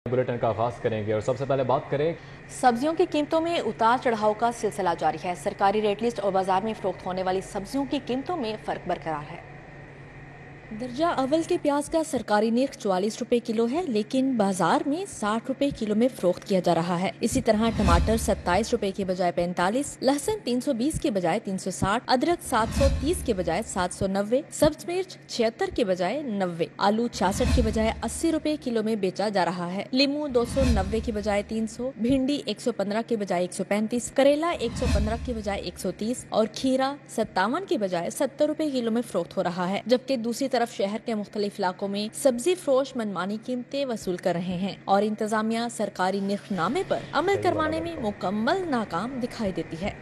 Bulletin का आगाज करेंगे और सबसे पहले बात करें सब्जियों की कीमतों में उतार चढ़ाव का सिलसिला जारी है। सरकारी रेट लिस्ट और बाजार में फरोख्त होने वाली सब्जियों की कीमतों में फर्क बरकरार है। दर्जा अव्वल के प्याज का सरकारी निर्ख 44 रुपए किलो है, लेकिन बाजार में 60 रुपए किलो में फरोख्त किया जा रहा है। इसी तरह टमाटर 27 रुपए के बजाय 45, लहसुन 320 के बजाय 360, अदरक 730 के बजाय 790, सब्ज मिर्च 76 के बजाय 90, आलू 66 के बजाय 80 रुपए किलो में बेचा जा रहा है। लीमू 290 के बजाय 300, भिंडी 115 के बजाय 135, करेला 115 के बजाय 130 और खीरा 57 के बजाय 70 रुपए किलो में फरोख्त हो रहा है। जबकि दूसरी तरफ शहर के मुख्तलिफ इलाकों में सब्जी फरोश मनमानी कीमतें वसूल कर रहे हैं और इंतजामिया सरकारी निर्खनामे पर अमल करवाने में मुकम्मल नाकाम दिखाई देती है।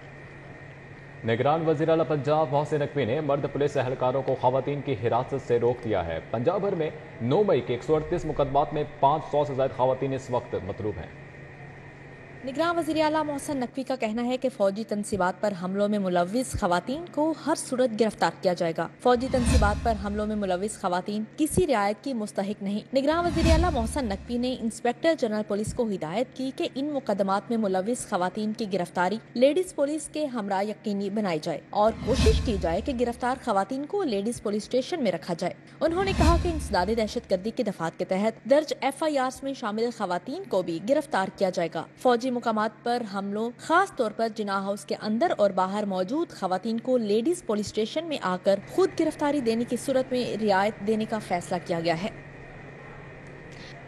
निगरान वज़ीर आला पंजाब मोहसिन नकवी ने मर्द पुलिस एहलकारों को खवातीन की हिरासत से रोक दिया है। पंजाब भर में 9 मई के 138 मुकदमात में 500 से ज्यादा खवातीन इस वक्त मतलूब हैं। निगरान वज़ीर आला मोहसिन नकवी का कहना है कि फौजी तनसीबात पर हमलों में मुलव्विस खवातीन को हर सूरत गिरफ्तार किया जाएगा। फौजी तनसीबात पर हमलों में मुलव्विस खवातीन किसी रियायत की मुस्तहिक नहीं। निगरान वज़ीर आला मोहसिन नकवी ने इंस्पेक्टर जनरल पुलिस को हिदायत की कि इन मुकदमात में मुलव्विस खवातीन की गिरफ्तारी लेडीज पुलिस के हमरा यकीनी बनाई जाए और कोशिश की जाए कि गिरफ्तार खवातीन को लेडीज पुलिस स्टेशन में रखा जाए। उन्होंने कहा कि इंसदाद दहशत गर्दी के दफात के तहत दर्ज FIRs में शामिल खवातीन को भी गिरफ्तार किया जाएगा। फौजी मुकामात पर हमलों, खास तौर पर जिना हाउस के अंदर और बाहर मौजूद खवातीन को लेडीज पुलिस स्टेशन में आकर खुद गिरफ्तारी देने की सूरत में रियायत देने का फैसला किया गया है।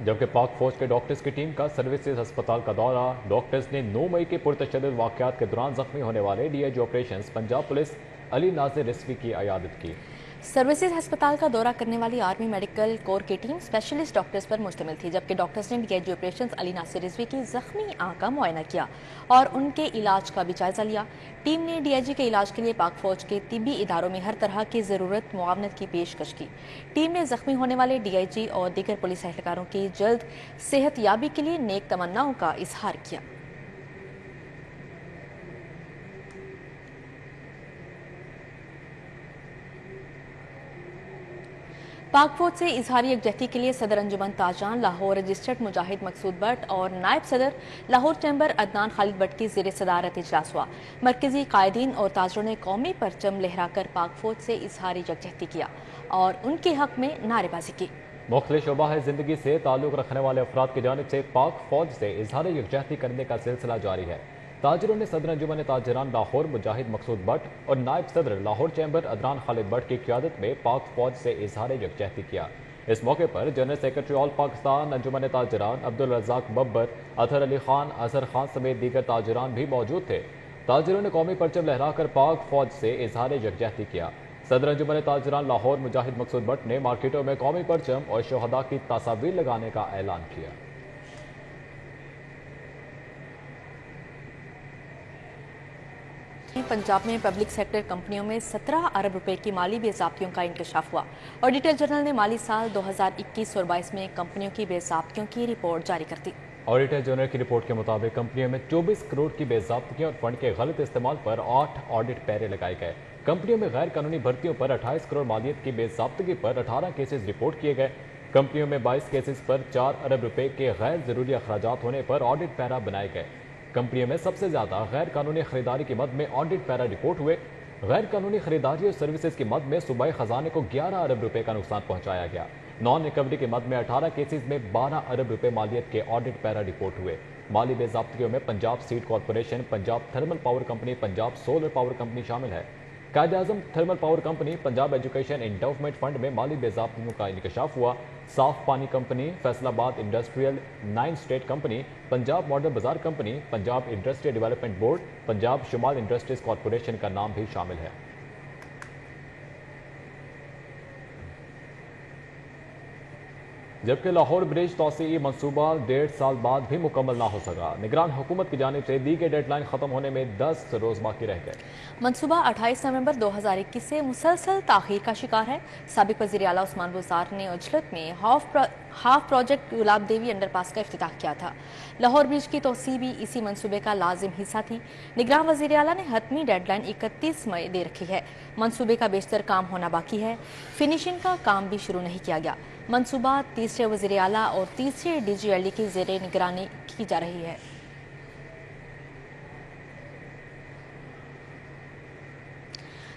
जबकि पाक फौज के डॉक्टर्स की टीम का सर्विसेज अस्पताल का दौरा, डॉक्टर्स ने 9 मई के पुरतशद्दुद वाक़यात के दौरान जख्मी होने वाले DIG operations Punjab police Ali Nazir Rizvi की इयादत की। सर्विसेज अस्पताल का दौरा करने वाली आर्मी मेडिकल कोर की टीम स्पेशलिस्ट डॉक्टर्स पर मुश्तमिल थी, जबकि डॉक्टर्स ने DIG ऑपरेशंस अली नासिर रिजवी की जख्मी आंख का मुआयना किया और उनके इलाज का भी जायजा लिया। टीम ने DIG के इलाज के लिए पाक फौज के तिब्बी इदारों में हर तरह की ज़रूरत मुआवनत की पेशकश की। टीम ने जख्मी होने वाले DIG और दीगर पुलिस एहलकारों की जल्द सेहत याबी के लिए नेक तमन्नाओं का इजहार किया। पाक फौज से इजहारी यकजहती के लिए सदर अंजुमन ताजरान लाहौर रजिस्टर्ड मुजाहिद मकसूद भट्ट और नायब सदर लाहौर चैम्बर अदनान खालिद भट्ट की ज़ेर सदारत इजलास हुआ। मरकजी कायदीन और ताजरों ने कौमी परचम लहराकर पाक फौज से इजहारी यकजहती किया और उनके हक में नारेबाजी की। मुख्तलिफ शोबा जिंदगी से ताल्लुक़ रखने वाले अफराद की जानिब से पाक फौज से इजहार यकजहती करने का सिलसिला जारी है। ताजरों ने सदर अंजुमन ताजरान लाहौर मुजाहिद मकसूद भट्ट और नायब सदर लाहौर चैम्बर अदनान खालिद भट्ट की क़यादत में पाक फौज से इजहार यकजहती किया। इस मौके पर जनरल सेक्रेटरी ऑल पाकिस्तान अंजुमन ताजरान अब्दुल रज़ाक बब्बर, अतहर अली खान, अजहर खान समेत दीगर ताजरान भी मौजूद थे। ताजरों ने कौमी परचम लहराकर पाक फौज से इजहार यकजहती किया। सदर अंजुमन ताजरान लाहौर मुजाहिद मकसूद भट्ट ने मार्केटों में कौमी परचम और शहदा की तस्वीर लगाने का ऐलान किया। पंजाब में पब्लिक सेक्टर कंपनियों में 17 अरब रुपए की माली बेज़ाब्तियों का इंकशाफ हुआ। ऑडिटर जनरल ने माली साल 2021 और 22 में कंपनियों की बेज़ाब्तियों की रिपोर्ट जारी कर दी। ऑडिटर जनरल की रिपोर्ट के मुताबिक कंपनियों में 24 करोड़ की बेज़ाब्तियां और फंड के गलत इस्तेमाल पर 8 ऑडिट पैरे लगाए गए। कंपनियों में गैर कानूनी भर्तियों पर 28 करोड़ मालियत की बेज़ाब्तगी पर 18 केसेस रिपोर्ट किए गए। कंपनियों में 22 केसेस पर 4 अरब रुपए के गैर जरूरी अखराजात होने पर ऑडिट पैरा बनाए गए। कंपनियों में सबसे ज्यादा गैर कानूनी खरीदारी की मद में ऑडिट पैरा रिपोर्ट हुए। गैर कानूनी खरीदारी और सर्विसेज की मद में सूबाई खजाने को 11 अरब रुपए का नुकसान पहुंचाया गया। नॉन रिकवरी की मद में 18 केसेस में 12 अरब रुपए मालियत के ऑडिट पैरा रिपोर्ट हुए। माली बेज़ाब्तियों में Punjab seed corporation, Punjab thermal power company, Punjab solar power company शामिल है। Quaid-e-Azam thermal power company, Punjab education endowment fund में माली बेज़ाब्तियों का इंकशाफ हुआ। साफ पानी company, Faisalabad industrial 9 state company, Punjab modern बाजार company, Punjab industrial development board, Punjab small industries corporation का नाम भी शामिल है। जबकि लाहौर ब्रिज तोसी मनसूबा 1.5 साल बाद भी मुकम्मल ना हो सका। निगरान हुकूमत की जानिब से दी गई डेडलाइन खत्म होने में 10 रोज बाकी रह गए। मनसूबा 28 नवंबर 2021 से मुसलसल ताखीर का शिकार है। साबिक वज़ीर आला उस्मान बुज़दार ने उजलत में हाफ प्रोजेक्ट गुलाब देवी अंडरपास का इफ्तिताह किया था। लाहौर ब्रिज की तोसी भी इसी मनसूबे का लाजिम हिस्सा थी। निगरान वज़ीर आला ने हतमी डेडलाइन 31 मई दे रखी है। मनसूबे का बेशतर काम होना बाकी है। फिनिशिंग का काम भी शुरू नहीं किया गया। मंसूबा तीसरे वज़ीर आला और तीसरे DGLD की ज़ेरे निगरानी की जा रही है।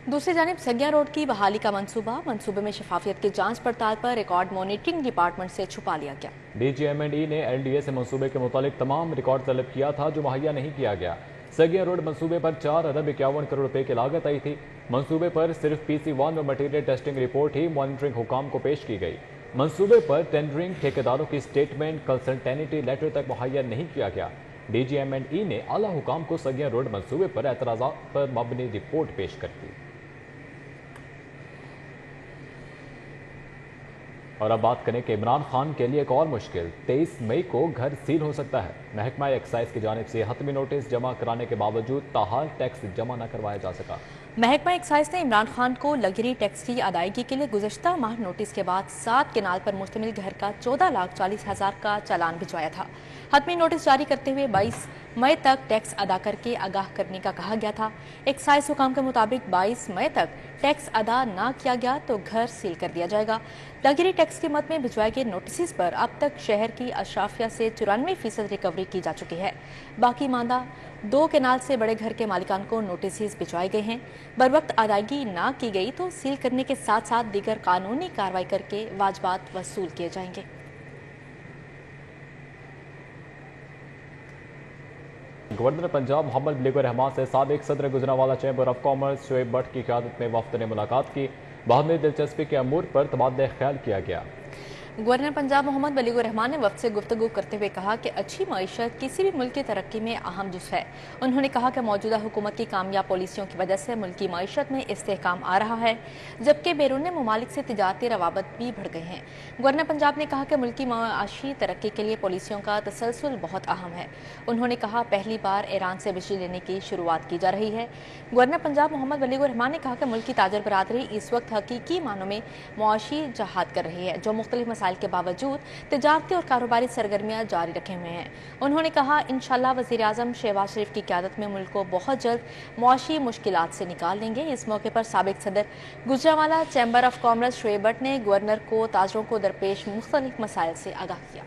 दूसरी जानिब सगिया रोड की बहाली का मंसूबे में शफाफियत की जांच पड़ताल पर रिकॉर्ड मॉनिटरिंग डिपार्टमेंट से छुपा लिया गया। DGM&E ने LDA से मंसूबे के मुतालिक तमाम रिकॉर्ड तलब किया था जो मुहैया नहीं किया गया। सगिया रोड मंसूबे पर 4 अरब 51 करोड़ रुपए की लागत आई थी। मंसूबे पर सिर्फ PC1 में मटीरियल टेस्टिंग रिपोर्ट ही मॉनिटरिंग हुकाम को पेश की गई। मंसूबे पर टेंडरिंग ठेकेदारों की स्टेटमेंट कंसल्टेनिटी लेटर तक मुहैया नहीं किया गया। DGM&E ने आला हुकाम को सगिया रोड मंसूबे पर एतराज़ात पर मबनी रिपोर्ट पेश कर दी। और अब बात करें कि इमरान खान के लिए एक और मुश्किल, 23 मई को घर सील हो सकता है। महकमा एक्साइज की जानिब से हतमी नोटिस जमा कराने के बावजूद ताहाल टैक्स जमा न करवाया जा सका। महकमा एक्साइज ने इमरान खान को लग्जरी टैक्स की अदायगी के लिए गुज़श्ता माह नोटिस के बाद 7 केनाल पर मुश्तमिल घर का 14,40,000 का चालान भिजवाया था। हतमी नोटिस जारी करते हुए 22 मई तक टैक्स अदा करके आगाह करने का कहा गया था। एक्साइज हुकाम के मुताबिक 22 मई तक टैक्स अदा ना किया गया तो घर सील कर दिया जाएगा। लग्जरी टैक्स के मद में भिजवाए गए नोटिस पर अब तक शहर की अशराफिया से 94% रिकवरी की जा चुकी है। बाकी मांदा 2 केनाल से बड़े घर के मालिकान को नोटिस भिजवाए गए हैं। बर वक्त अदायगी ना की गई तो सील करने के साथ साथ दीगर कानूनी कार्रवाई करके वाजबात वसूल किए जाएंगे। गवर्नर पंजाब मोहम्मद बलीग रहमान से साबिक सदर Gujranwala chamber of commerce Shoaib Bhatt की क़यादत में वफ़द ने मुलाकात की। बाद में दिलचस्पी के अमूर पर तबादला ख्याल किया गया। गवर्नर पंजाब मोहम्मद बलीग रहमान ने वक्त से गुफ्तगू करते हुए कहा कि अच्छी मईशत किसी भी मुल्क की तरक्की में अहम जुज़ है। उन्होंने कहा कि मौजूदा हुकूमत की कामयाब पॉलिसियों की वजह से मुल्क की मईशत में इस्तेहकाम आ रहा है, जबकि बैरून ममालिक से तिजारती रवाबत भी बढ़ गए हैं। गवर्नर पंजाब ने कहा कि मुल्क की माशी तरक्की के लिए पॉलिसियों का तसलसल बहुत अहम है। उन्होंने कहा पहली बार ईरान से बिजली लेने की शुरुआत की जा रही है। गवर्नर पंजाब मोहम्मद बलीग रहमान ने कहा कि मुल्क की ताजर बरादरी इस वक्त हकीकी मानों में मुआशी जहाद कर रही है, जो मुख्तलिफ मसाइल के बावजूद तिजारती और कारोबारी सरगर्मियां जारी रखे हुए हैं। उन्होंने कहा इंशाअल्लाह वज़ीर आज़म शहबाज शरीफ की क़यादत में मुल्क को बहुत जल्द मुआशी मुश्किलात से निकाल देंगे। इस मौके पर साबिक सदर Gujranwala chamber of commerce Shoaib Bhatt ने गवर्नर को ताजरों को दरपेश मुख्तलिफ मसाइल से आगाह किया।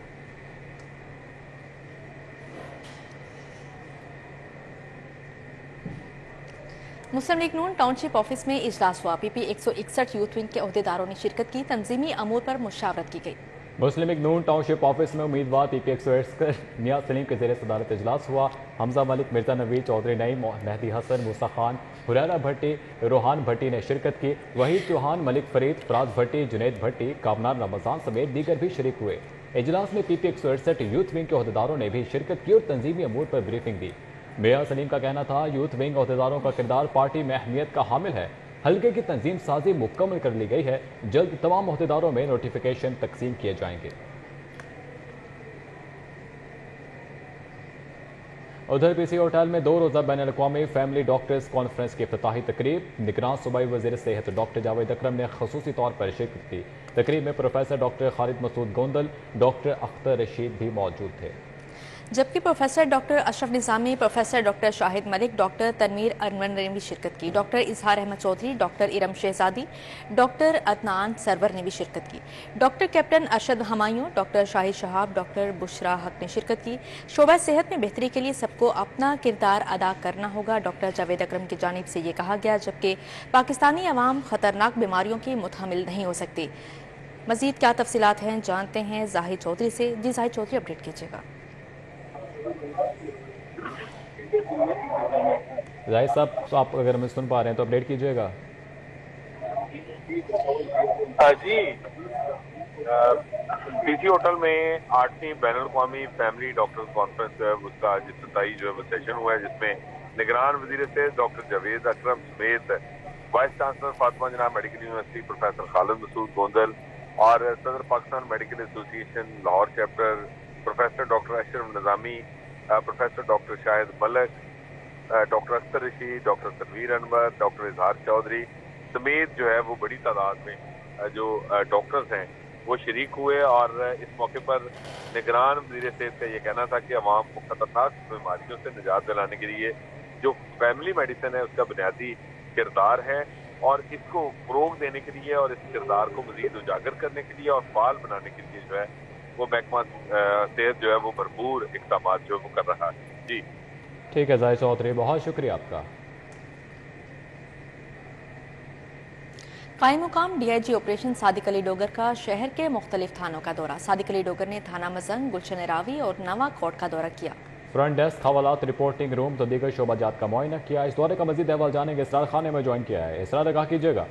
मुस्लिम लीग नून टाउनशिप ऑफिस में इजलास हुआ। PP 161 यूथ विंग के अहदेदारों ने शिरकत की। तंजीमी अमूर पर मुशावरत की गई। मुस्लिम लीग नून टाउनशिप ऑफिस में उम्मीदवार PP 161 नियाज सलीम के ज़ेर सदारत इजलास हुआ। हमजा मलिक, मिर्जा नवीद, चौधरी नईम, मेहदी हसन, मूसा खान, हुरैरा भट्टी, रोहान भट्टी ने शिरकत की। वहीद चौहान, मलिक फरीद, फराज भट्टी, जुनैद भट्टी, कामनार रमजान समेत दीगर भी शरीक हुए। इजलास में PP 168 यूथ विंग के अहदेदारों ने भी शिरकत की और तंजीमी अमूर पर ब्रीफिंग दी। मियां सलीम का कहना था यूथ विंग अहदेदारों का किरदार पार्टी में अहमियत का हामिल है। हल्के की तंजीम साजी मुकम्मल कर ली गई है। जल्द तमाम अहदेदारों में नोटिफिकेशन तकसीम किए जाएंगे। उधर PC होटल में 2 रोज़ा बैन अल-अक़वामी फैमिली डॉक्टर्स कॉन्फ्रेंस की इफ्तिताही तकरीब, निगरान सूबाई वज़ीर सेहत डॉक्टर जावेद अकरम ने खसूसी तौर पर शिरकत की। तकरीब में professor doctor Khalid Masood Gondal, doctor Akhtar Rasheed भी मौजूद थे, जबकि professor doctor Ashraf Nizami, professor doctor Shahid Malik, doctor Tanveer Anwar ने भी शिरकत की। डॉक्टर इजहार अहमद चौधरी, डॉक्टर इरम शहजादी, डॉक्टर अदनान सरवर ने भी शिरकत की। Doctor captain Arshad Humayun, doctor Shahid Shahab, doctor Bushra हक ने शिरकत की। शोबा सेहत में बेहतरी के लिए सबको अपना किरदार अदा करना होगा, डॉक्टर जावेद अकरम की जानिब से ये कहा गया, जबकि पाकिस्तानी अवाम खतरनाक बीमारियों की मुतहमिल नहीं हो सकती। मजीद क्या तफसीलात हैं जानते हैं जाहिद चौधरी से। जी जाहिद चौधरी, अपडेट कीजिएगा। जाहिद साहब, आप अगर हमें सुन पा रहे हैं तो अपडेट कीजिएगा। जी, PC होटल में 8वीं बैन अल-अक़वामी फैमिली डॉक्टर्स कॉन्फ्रेंस जो है उसका आज इफ्तिताई जो है वो सेशन हुआ है, जिसमें निगरान वज़ीर सेहत डॉक्टर जावेद अकरम समेत vice chancellor Fatima Jinnah medical university professor Khalid Masood Gondal और सदर Pakistan medical association Lahore chapter professor doctor Ashraf Nizami, professor doctor Shahid Malik, doctor Akhtar Rasheed, doctor Tanveer Anwar, doctor Izhar Chaudhry समेत जो है वो बड़ी तादाद में जो डॉक्टर्स हैं वो शरीक हुए। और इस मौके पर निगरान वज़ीर सेहत का ये कहना था कि अवाम को खतरनाक बीमारियों से निजात दिलाने के लिए जो फैमिली मेडिसिन है उसका बुनियादी किरदार है। और इसको फरोग देने के लिए और इस किरदार को मजीद उजागर करने के लिए और फाल बनाने के लिए जो है वो महकमा सेहत जो है वो भरपूर इक़दाम जो है वो कर रहा है। जी ठीक है जाहिद चौधरी, बहुत शुक्रिया आपका। कायम मुकाम डीआईजी ऑपरेशन सादिक अली डोगर का शहर के मुख्तलिफ थानों का दौरा। सादिक अली डोगर ने थाना मजंग, गुलशन रावी और नवा कोट का दौरा किया। फ्रंट डेस्क, हवालात, रिपोर्टिंग रूम तो दीगर शोबाजात का मुआयना किया। इस दौरे का मजीद अहवाल जानेंगे इसरार खान ने में ज्वाइन किया है। इसरार आगाह कीजिएगा।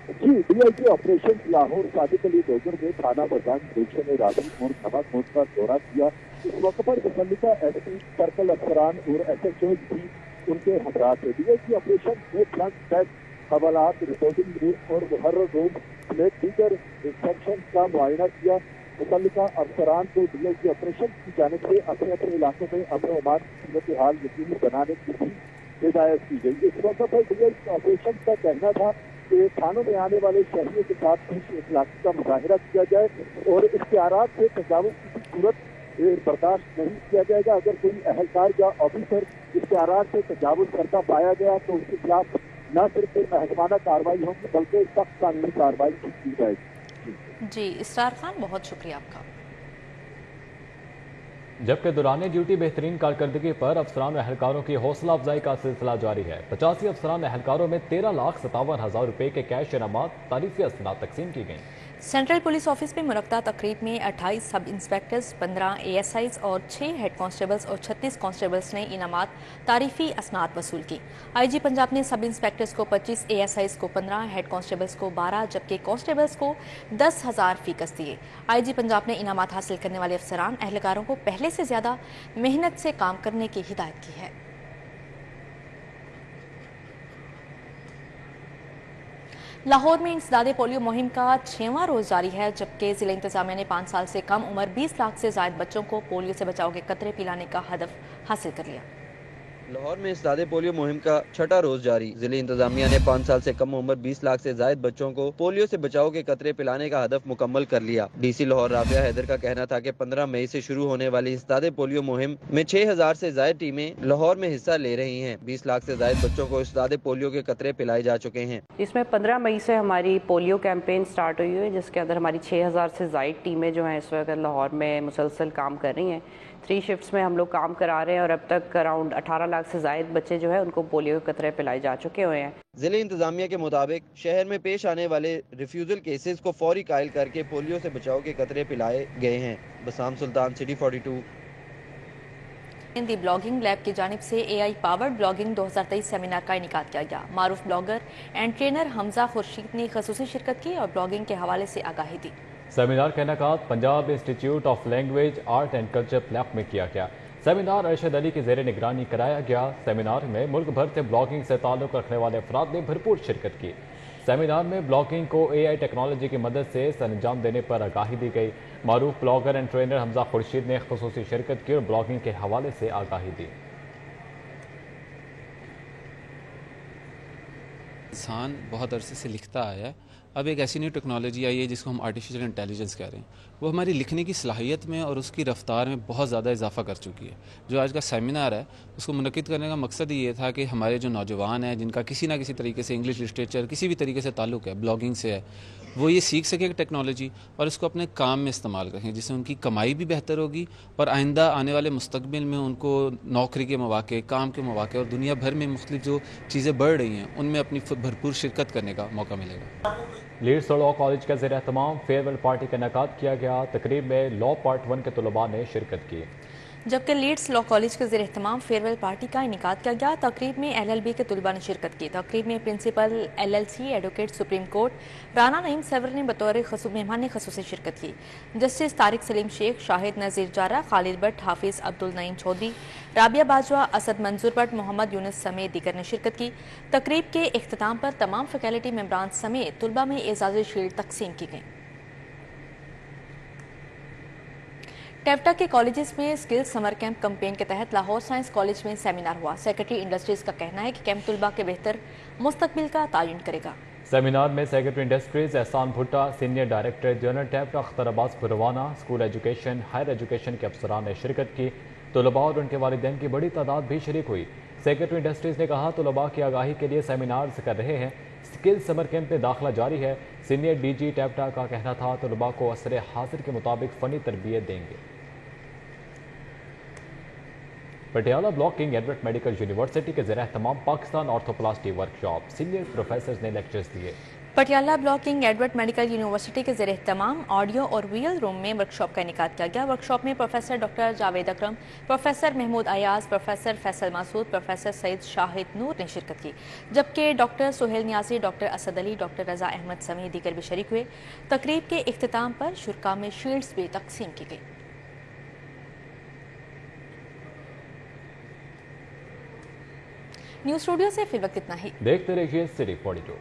जी, डीआईजी ऑपरेशन लाहौर सादिक अली डोगर ने थाना मजाक, गुलशन रावी और नवा कोट का दौरा किया। इस मौके पर मुतल्लिका एसपी, सर्कल अफसरान और एसएचओ भी उनके हमरा थे। डीआईजी ऑपरेशन ने फ्रंट डेस्क, हवालात, रिपोर्टिंग रूम और मुहर्रर रूम समेत दीगर सेक्शन का मुआयना किया। मुतल्लिका अफसरान को डीआईजी ऑपरेशन की जानिब से अपने अपने इलाकों में अमन अमान की सूरत हाल यकीनी बनाने की भी हिदायत की गई। इस मौके पर डीआईजी ऑपरेशन का कहना था कि थानों में आने वाले शहरियों के साथ खुश इखलाकी का मुजाहिरा किया जाए और इख्तियारात से तजावुज़ की सूरत बर्दाश्त नहीं किया जाएगा। अगर कोई अहलकार या ऑफिसर इख्तियारात से तजावुज़ करता पाया गया तो उसके खिलाफ न सिर्फ महकमाना कार्रवाई होगी बल्कि सख्त कानूनी कार्रवाई की जाएगी। जी इसरार खान, बहुत शुक्रिया आपका। जबकि दौरान ड्यूटी बेहतरीन कारकर्दगी पर अफसरान और अहलकारों की हौसला अफजाई का सिलसिला जारी है। 85 अफसरान अहलकारों में 13,57,000 रुपए के कैश इनामात, तारीफी असनाद तकसीम की गई। सेंट्रल पुलिस ऑफिस में मुनक्किदा तकरीब में 28 सब इंस्पेक्टर्स, 15 एएसआईज और 6 हेड कांस्टेबल्स और 36 कांस्टेबल्स ने इनामात, तारीफी असनाद वसूल की। आईजी पंजाब ने सब इंस्पेक्टर्स को 25, एएसआईज को 15, हेड कांस्टेबल्स को 12 जबकि कांस्टेबल्स को 10,000 फीकस दिए। आईजी पंजाब ने इनामात हासिल करने वाले अफसरान अहलकारों को पहले से ज्यादा मेहनत से काम करने की हिदायत की है। लाहौर में इंसदादे पोलियो मुहिम का 6वां रोज जारी है, जबकि जिला इंतजामिया ने 5 साल से कम उम्र 20 लाख से जायद बच्चों को पोलियो से बचाव के कतरे पिलाने का हदफ हासिल कर लिया। लाहौर में इंसदादे पोलियो मुहिम का 6वां रोज जारी। जिले इंतजामिया ने 5 साल से कम उम्र 20 लाख से जायद बच्चों को पोलियो से बचाव के कतरे पिलाने का हदफ मुकम्मल कर लिया। डीसी लाहौर राबिया हैदर का कहना था कि 15 मई से शुरू होने वाली इंसदादे पोलियो मुहिम में 6,000 से जायद टीमें लाहौर में हिस्सा ले रही हैं। 20 लाख से जायद बच्चों को इंसदादे पोलियो के कतरे पिलाए जा चुके हैं। इसमें 15 मई से हमारी पोलियो कैंपेन स्टार्ट हुई है, जिसके अंदर हमारी 6,000 से जायद टीमें जो हैं इस वक्त लाहौर में मुसलसल काम कर रही हैं। 3 शिफ्ट्स में हम लोग काम करा रहे हैं और अब तक अराउंड 18 लाख से जायद बच्चे जो है उनको पोलियो के कतरे पिलाए जा चुके हुए हैं। जिले इंतजामिया के मुताबिक शहर में पेश आने वाले रिफ्यूजल केसेस को फौरी कायल करके पोलियो से बचाव के कतरे पिलाए गए हैं। बसाम सुल्तान, सिटी 42। हिंदी ब्लॉगिंग लैब की जानिब से एआई पावर्ड ब्लॉगिंग 2023 सेमिनार का इनेकाद किया गया। मारूफ blogger and trainer Hamza Khurshid ने खसूसी शिरकत की और ब्लॉगिंग के हवाले से आगाही दी। सेमिनार का इनेकाद Punjab institute of language, art and culture PILAC में किया गया। सेमिनार अरशद अली की जेर निगरानी कराया गया। सेमिनार में मुल्क भर से ब्लॉगिंग से ताल्लुक़ रखने वाले अफराद ने भरपूर शिरकत की। सेमिनार में ब्लॉगिंग को एआई टेक्नोलॉजी की मदद से सरअंजाम देने पर आगाही दी गई। मारूफ blogger and trainer Hamza Khurshid ने खसूसी शिरकत की और ब्लॉगिंग के हवाले से आगाही दी। इंसान बहुत अरसे से लिखता आया है, अब एक ऐसी न्यू टेक्नोलॉजी आई है जिसको हम आर्टिफिशियल इंटेलिजेंस कह रहे हैं, वो हमारी लिखने की सलाहियत में और उसकी रफ्तार में बहुत ज़्यादा इजाफा कर चुकी है। जो आज का सेमिनार है उसको मुनक़िद करने का मकसद ये था कि हमारे जो नौजवान हैं जिनका किसी ना किसी तरीके से इंग्लिश लिटरेचर किसी भी तरीके से ताल्लुक़ है, ब्लॉगिंग से है, वो ये सीख सके टेक्नोलॉजी और इसको अपने काम में इस्तेमाल करें, जिससे उनकी कमाई भी बेहतर होगी और आइंदा आने वाले मुस्तकबिल में उनको नौकरी के मौके, काम के मौके और दुनिया भर में मुख्तलिफ जो चीज़ें बढ़ रही हैं उनमें अपनी भरपूर शिरकत करने का मौका मिलेगा। लीड्स लॉ कॉलेज का ज़ेर एहतमाम फेयरवेल पार्टी का इनेकाद किया गया। तकरीब में लॉ पार्ट 1 के तलबा ने शिरकत की। जबकि लीड्स लॉ कॉलेज के ज़ेर एहतमाम फेयरवेल पार्टी का इनेकाद किया गया। तकरीब में LLB के तलबा ने शिरकत की। तकरीब में principal LLC advocate supreme court Rana Naeem सवर ने बतौर मेहमान खसूसी शिरकत की। जस्टिस तारिक सलीम शेख, शाहिद नज़ीर जारा, खालिद भट्ट, हाफिज अब्दुल नईम चौधरी, राबिया बाजवा, असद मंजूर भट्ट, मोहम्मद यूनुस समेत दीगर ने शिरकत की। तकरीब के इख्तिताम पर तमाम फैकल्टी मेंबरान समेत तलबा में एजाज़ी शील्ड तकसीम की गई। टेप्टा के कॉलेजेस में स्किल समर कैंप कैंपेन के तहत लाहौर साइंस कॉलेज में सेमिनार हुआ। सेक्रेटरी इंडस्ट्रीज का कहना है कि कैंप तलबा के बेहतर मुस्तकबिल का तयन करेगा। सेमिनार में secretary industries Ehsan Bhutta, senior director general टेप्टा Akhtar Abbas Parwana, school education, higher education के अफसरान ने शिरकत की। तलबा और उनके वालिदैन की बड़ी तादाद भी शरीक हुई। सेक्रेटरी इंडस्ट्रीज ने कहा तलबा की आगाही के लिए सेमिनार्स कर रहे हैं। स्किल समर कैंप में दाखिला जारी है। सीनियर डीजी टैप्टा का कहना था तलबा को असर हाजिर के मुताबिक फ़नी तरबियत देंगे। Patiala block king Edward medical university के ज़रिए तमाम पाकिस्तान ऑर्थोप्लास्टी वर्कशॉप सीनियर प्रोफेसर्स ने लेक्चर्स दिए। Patiala block king Edward medical university के ज़रिए तमाम ऑडियो और वीएल रूम में वर्कशॉप का इनेकाद किया गया। वर्कशॉप में professor doctor Javed Akram, professor Mahmood Ayaz, professor Faisal Masood, professor Saeed Shahid Noor ने शिरकत की, जबकि doctor Suhail Niazi, doctor Asad Ali, doctor Raza Ahmed समेत दीगर भी शरीक हुए। तकरीब के इख्तिताम पर शुरा में शील्ड्स भी तकसीम की गई। न्यूज़ स्टूडियो से फिर वक्त इतना ही। देखते रहिए सिटी 42।